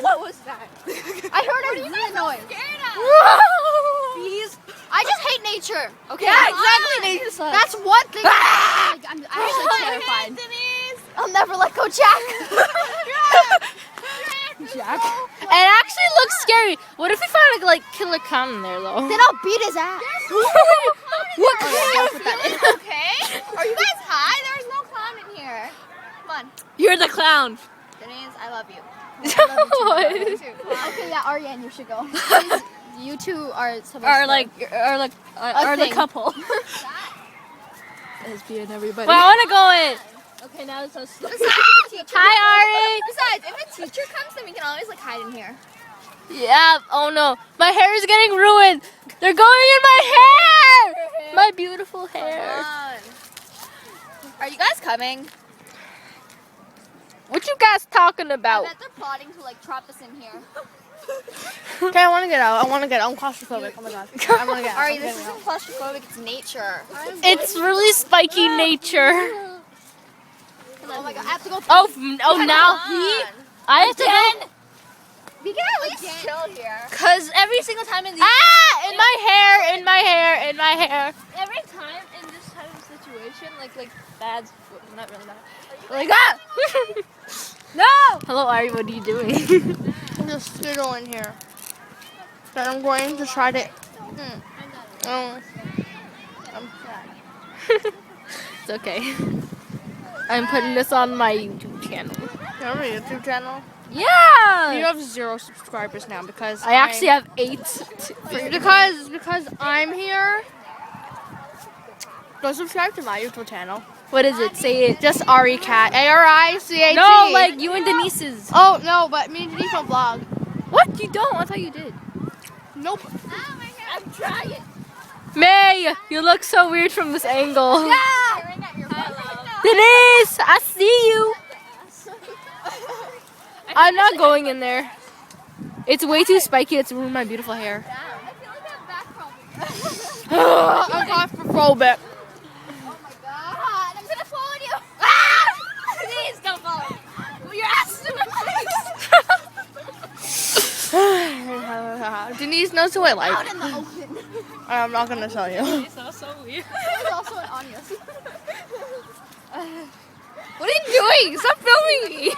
What was that? I heard a Z noise. Bees. I just hate nature. Okay. Yeah, exactly. Nature sucks. That's one thing. I'm actually terrified. I'll never let go, Jack. Jack. It actually looks scary. What if we found a killer clown in there though? Then I'll beat his ass. What Okay, I gotta put that in. Okay. Are you guys high? There's no clown in here. Come on. You're the clown. Denise, I love you. What? Okay, yeah, Ariane, you should go. You two are supposed Are to the thing. couple. Lesbian, everybody. Well, I want to go in. Okay, now it's so slow. Hi, Ari. Besides, if a teacher comes, then we can always hide in here. Yeah. Oh no, my hair is getting ruined. They're going in my hair. My beautiful hair. Are you guys coming? What you guys talking I about? bet they're plotting to trap us in here. Okay, I want to get out. I'm claustrophobic. Oh my god. I want to get out. Ari, this isn't claustrophobic. It's nature. It's really spiky nature. Oh my god, I have to go. Oh now I have to go. We can at least chill here. Cause every single time in these in my hair. Every time in this type of situation, like bad, not really bad. No. Hello, Ari. What are you doing? I'm just skittle in here. Then I'm going to try to. It's okay. I'm putting this on my YouTube channel. You have a YouTube channel? Yeah. You have 0 subscribers now because I actually have 8. Because I'm here. Go subscribe to my YouTube channel. What is it? Say it. Just Ari Cat. ARICAT. No, like you and Denise's. Oh no, but me and Denise don't vlog. What? You don't? I thought you did. Nope. I'm trying. May, you look so weird from this angle. Yeah. Denise, I see you. I'm not going in there. It's way too spiky. It's ruined my beautiful hair. I feel like I have back problems. I'm claustrophobic. Oh my god, I'm gonna follow you. Please don't follow me. Well, your ass is in my face. Denise knows who I like. Out in the open. I'm not gonna tell you. It's not so weird. There's also an Anya's. What are you doing? Stop filming me.